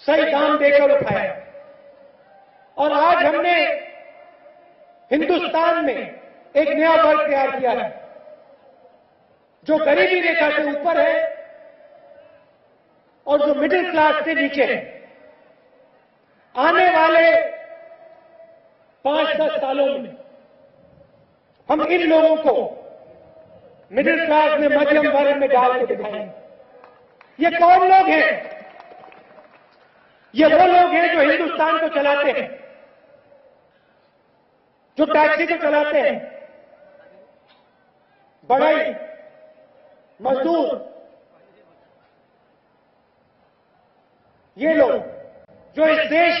सही दाम देकर उठाया। और आज हमने हिंदुस्तान में एक नया वर्ग तैयार किया है जो गरीबी रेखा से ऊपर है और जो मिडिल क्लास से नीचे है। आने वाले 5-10 सालों में हम इन लोगों को मिडिल क्लास में, मध्यम वर्ग में डाल के दिखाएंगे। ये कौन लोग हैं? ये वो लोग हैं जो हिंदुस्तान को चलाते हैं, जो टैक्सी को चलाते हैं, बढ़ई, मजदूर, ये लोग जो इस देश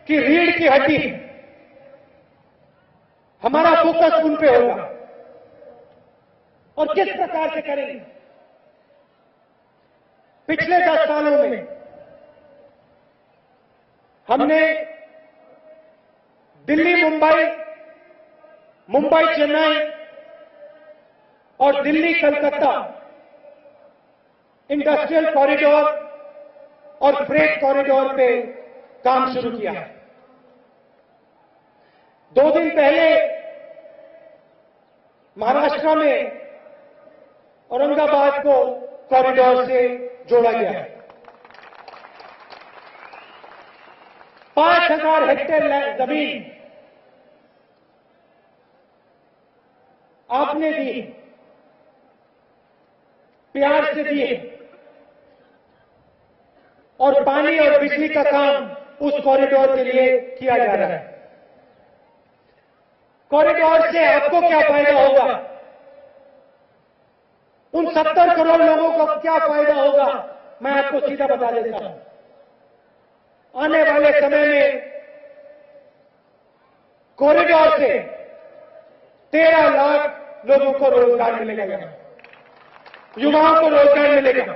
की रीढ़ की हड्डी है। हमारा फोकस उन पे होगा और किस प्रकार से करेंगे। पिछले 10 सालों में हमने दिल्ली मुंबई, मुंबई चेन्नई और दिल्ली कलकत्ता इंडस्ट्रियल कॉरिडोर और फ्रेट कॉरिडोर पे काम शुरू किया है। 2 दिन पहले महाराष्ट्र में औरंगाबाद को कॉरिडोर से जोड़ा गया है। 5000 हेक्टेयर जमीन आपने दी, प्यार से दिए, और पानी और बिजली का काम उस कॉरिडोर के लिए किया जा रहा है। कॉरिडोर से आपको क्या फायदा होगा? उन 70 करोड़ लोगों को क्या फायदा होगा? मैं आपको सीधा बता देता हूं। आने वाले समय में कॉरिडोर से 13 लाख लोगों को रोजगार मिलेगा, युवाओं को रोजगार मिलेगा।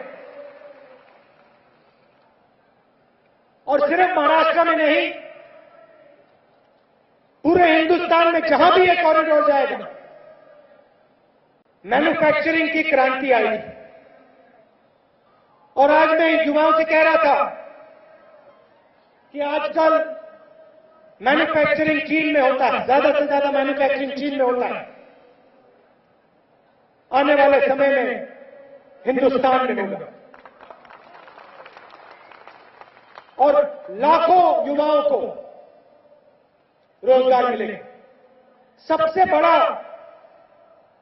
और सिर्फ महाराष्ट्र में नहीं, पूरे हिंदुस्तान में जहां भी ये कॉरिडोर जाएगा, मैन्युफैक्चरिंग की क्रांति आएगी। और आज मैं युवाओं से कह रहा था कि आजकल मैन्युफैक्चरिंग चीन में होता है, ज्यादा से ज्यादा मैन्युफैक्चरिंग चीन में होता है। आने वाले समय में हिंदुस्तान में होगा और लाखों युवाओं को रोजगार मिलेगा। सबसे बड़ा,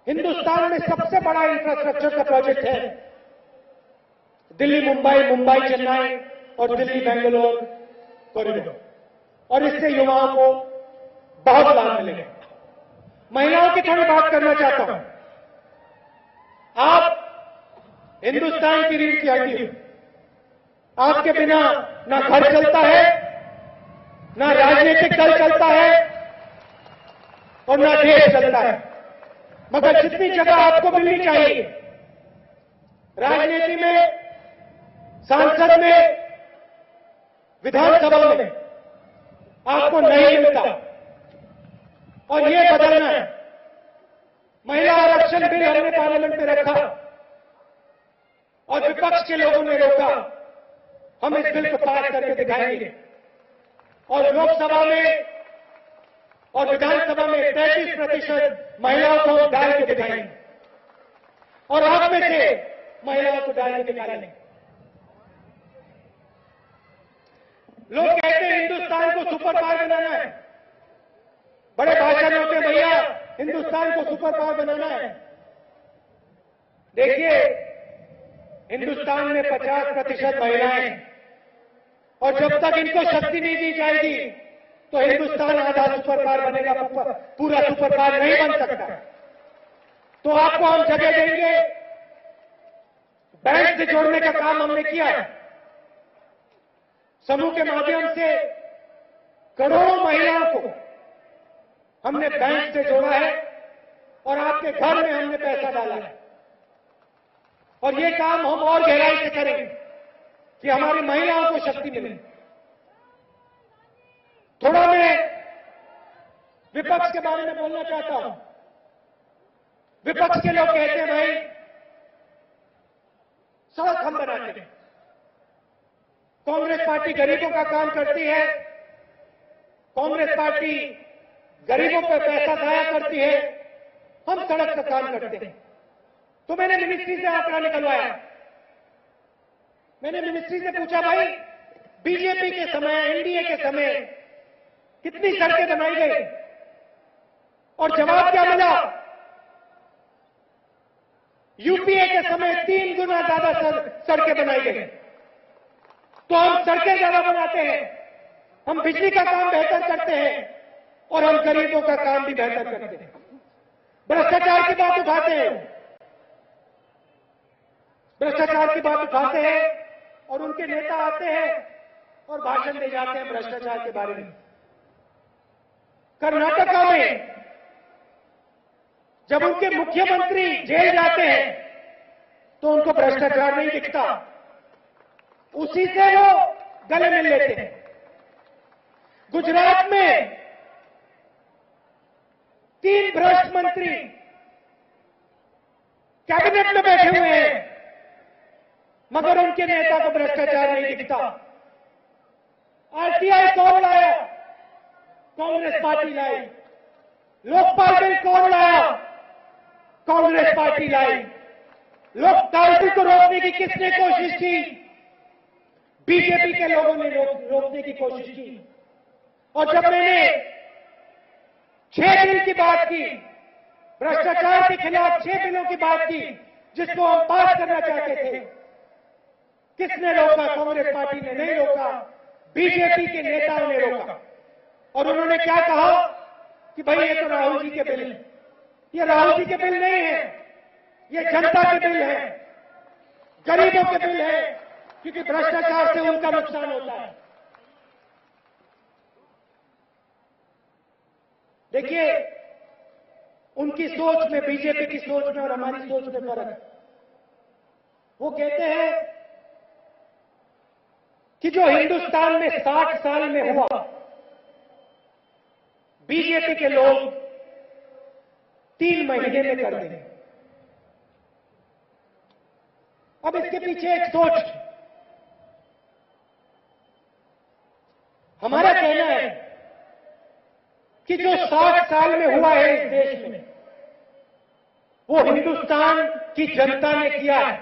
हिंदुस्तान में सबसे बड़ा इंफ्रास्ट्रक्चर का प्रोजेक्ट है दिल्ली मुंबई, मुंबई चेन्नई और दिल्ली बेंगलोर कॉरिडोर, और इससे युवाओं को बहुत लाभ मिलेगा। महिलाओं की थोड़ी बात करना चाहता हूं। आप हिंदुस्तान की रीढ़ की हड्डी, आपके बिना ना घर चलता है, ना राजनीतिक दल चलता है और ना देश चलता है। मगर जितनी जगह आपको मिलनी चाहिए, राजनीति में, सांसद में, विधानसभा में, आपको नहीं मिलता और ये बदलना है। महिला आरक्षण बिल हमने पार्लियामेंट में रखा और विपक्ष के लोगों ने रोका। हम इस बिल को पास करके दिखाएंगे और लोकसभा में और विधानसभा में 33% महिलाओं को डाल के दिखाएंगे और आप में से महिलाओं को डाल के निकालेंगे। लोग कहते हैं हिंदुस्तान को सुपर पावर बनाना है, बड़े भाषण होते हैं, भैया हिंदुस्तान को सुपर पावर बनाना है। देखिए, हिंदुस्तान में 50% महिलाएं हैं और जब तक इनको शक्ति नहीं दी जाएगी तो हिंदुस्तान आधा सुपर पावर बनेगा, पूरा सुपर पावर नहीं बन सकता। तो आपको हम जगह देंगे। बैंक से जोड़ने का काम हमने किया है। समूह के माध्यम से करोड़ों महिलाओं को हमने बैंक से जोड़ा है और आपके घर में हमने पैसा डाला है। और ये काम हम और गहराई से करेंगे कि हमारी महिलाओं को शक्ति मिले। थोड़ा मैं विपक्ष के बारे में बोलना चाहता हूं। विपक्ष के लोग कहते हैं भाई सड़क हम बनाते हैं, कांग्रेस पार्टी गरीबों का काम करती है, कांग्रेस पार्टी गरीबों पर पैसा जाया करती है, हम सड़क का काम करते हैं। तो मैंने मिनिस्ट्री से आंकड़ा निकलवाया। मैंने मिनिस्ट्री से पूछा, भाई बीजेपी के समय, एनडीए के समय कितनी सड़कें बनाई गई? और जवाब क्या मिला? यूपीए के समय 3 गुना ज्यादा सड़कें बनाई गई। तो हम सड़कें ज्यादा बनाते हैं, हम बिजली का काम बेहतर करते हैं और हम गरीबों का काम भी बेहतर करते हैं। भ्रष्टाचार की बात उठाते हैं, भ्रष्टाचार की बात उठाते हैं और उनके नेता आते हैं और भाषण दे जाते हैं भ्रष्टाचार के बारे में। कर्नाटका में जब उनके मुख्यमंत्री जेल जाते हैं तो उनको भ्रष्टाचार नहीं दिखता, उसी से वो गले मिल लेते हैं। गुजरात में 3 भ्रष्ट मंत्री कैबिनेट में बैठे हुए हैं, मगर उनके नेता को भ्रष्टाचार नहीं दिखता। आरटीआई कौन लाया? कांग्रेस पार्टी लाई। लोकपाल बिल कौन लाया? कांग्रेस पार्टी लाई। लोकतांत्रिक को रोकने की किसने कोशिश की? बीजेपी के लोगों ने रोकने की कोशिश की। और जब मैंने 6 बिल की बात की, भ्रष्टाचार के खिलाफ 6 बिलों की बात की, जिसको हम पास करना चाहते थे, किसने रोका? कांग्रेस पार्टी ने नहीं रोका, बीजेपी के नेताओं ने रोका। और उन्होंने क्या कहा कि भाई ये तो राहुल जी के बिल है। ये राहुल जी के बिल नहीं है, ये जनता के बिल है, गरीबों के बिल है, क्योंकि भ्रष्टाचार से उनका नुकसान होता है। देखिए, उनकी सोच में, बीजेपी की सोच में और हमारी सोच में फर्क है। वो कहते हैं कि जो हिंदुस्तान में 60 साल में हुआ, बीजेपी के लोग 3 महीने में कर देंगे। अब इसके पीछे एक सोच, हमारा कहना है कि जो 60 साल में हुआ है इस देश में, वो हिंदुस्तान की जनता ने किया है।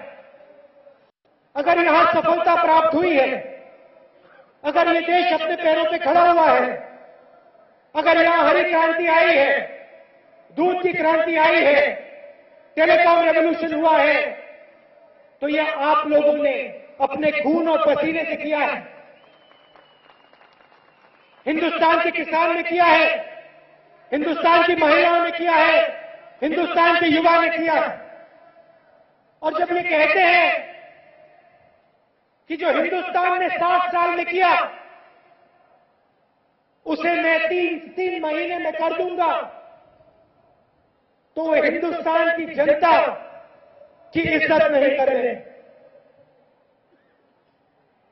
अगर यहां सफलता प्राप्त हुई है, अगर ये देश अपने पैरों पे खड़ा हुआ है, अगर यहां हरी क्रांति आई है, दूध की क्रांति आई है, टेलीकॉम रेवोल्यूशन हुआ है, तो यह आप लोगों ने अपने खून और पसीने से किया है। हिंदुस्तान के किसान ने किया है, हिंदुस्तान की महिलाओं ने किया है, हिंदुस्तान के युवा ने किया है। और जब ये कहते हैं कि जो हिंदुस्तान ने 60 साल में किया, उसे मैं 3 महीने में कर दूंगा, तो वो हिंदुस्तान की जनता की इज्जत नहीं कर रहे।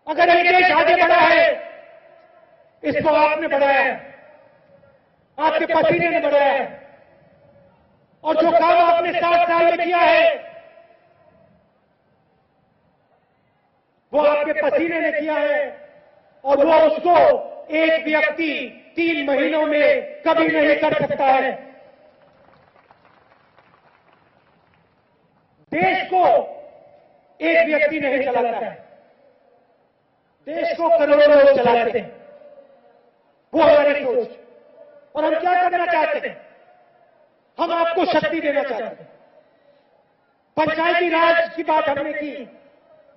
अगर ये देश आगे बढ़ा है, इसको आपने बढ़ाया है, आपके पसीने ने बढ़ाया है। और जो काम आपने 60 साल में किया है, वो आपके पसीने ने किया है, और वो उसको एक व्यक्ति 3 महीनों में कभी नहीं कर सकता है। देश को एक व्यक्ति नहीं चलाता है, देश को करोड़ों लोग चलाते हैं। वो हमारी सोच। और हम क्या करना चाहते हैं? हम आपको शक्ति देना चाहते हैं। पंचायती राज की बात हमने की,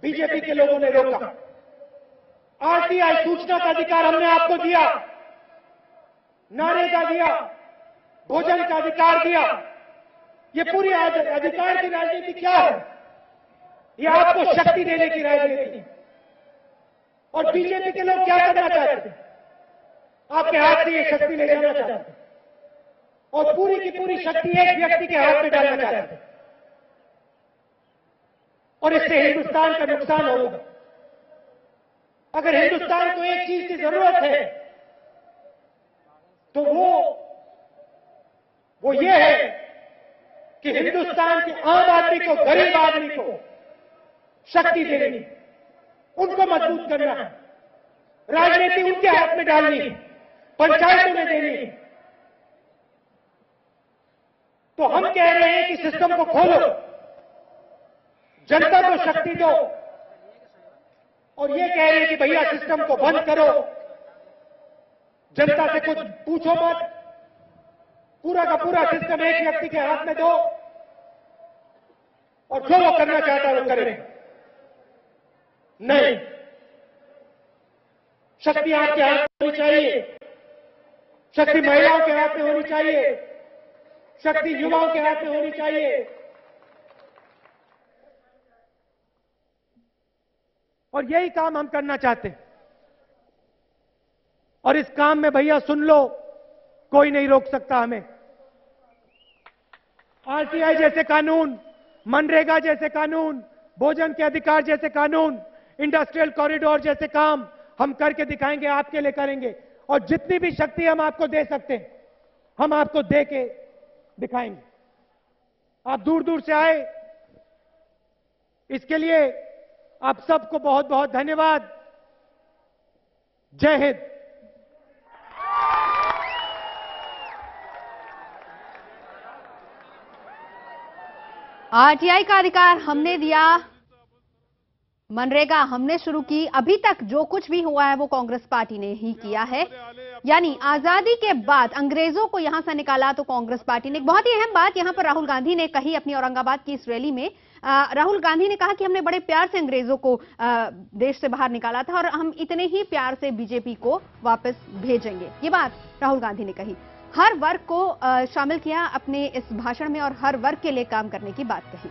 बीजेपी के लोगों ने रोका। आरटीआई सूचना का अधिकार हमने आपको दिया, नारेगा दिया, भोजन का अधिकार दिया। ये पूरी अधिकार की राजनीति क्या है? ये आपको शक्ति देने की राजनीति। और बीजेपी के लोग क्या करना चाहते हैं? आपके हाथ से ये शक्ति ले जाना चाहते हैं और पूरी की पूरी शक्ति एक व्यक्ति के हाथ में डालना चाहते हैं। और इससे हिंदुस्तान का नुकसान होगा। अगर हिंदुस्तान को एक चीज की जरूरत है तो वो ये है कि हिंदुस्तान के आम आदमी को, गरीब आदमी को शक्ति देनी, उनको मजबूत करना है। राजनीति उनके हाथ में डालनी, पंचायतों में देनी। तो हम कह रहे हैं कि सिस्टम को खोलो, जनता को शक्ति दो, और ये कह रहे हैं कि भैया सिस्टम को बंद करो, जनता से कुछ पूछो मत, पूरा का पूरा सिस्टम एक व्यक्ति के हाथ में दो और जो वो करना चाहता है वो करे। नहीं, शक्ति आपके हाथ में होनी चाहिए, शक्ति महिलाओं के हाथ में होनी चाहिए, शक्ति युवाओं के हाथ में होनी चाहिए। और यही काम हम करना चाहते हैं। और इस काम में भैया सुन लो, कोई नहीं रोक सकता हमें। आरटीआई जैसे कानून, मनरेगा जैसे कानून, भोजन के अधिकार जैसे कानून, इंडस्ट्रियल कॉरिडोर जैसे काम हम करके दिखाएंगे, आपके लिए करेंगे। और जितनी भी शक्ति हम आपको दे सकते हैं, हम आपको दे के दिखाएंगे। आप दूर दूर से आए, इसके लिए आप सबको बहुत बहुत धन्यवाद। जय हिंद। आरटीआई का अधिकार हमने दिया, मनरेगा हमने शुरू की। अभी तक जो कुछ भी हुआ है वो कांग्रेस पार्टी ने ही किया है। यानी आजादी के बाद अंग्रेजों को यहां से निकाला तो कांग्रेस पार्टी ने। एक बहुत ही अहम बात यहां पर राहुल गांधी ने कही अपनी औरंगाबाद की इस रैली में। राहुल गांधी ने कहा कि हमने बड़े प्यार से अंग्रेजों को देश से बाहर निकाला था और हम इतने ही प्यार से बीजेपी को वापस भेजेंगे। ये बात राहुल गांधी ने कही। हर वर्ग को शामिल किया अपने इस भाषण में और हर वर्ग के लिए काम करने की बात कही।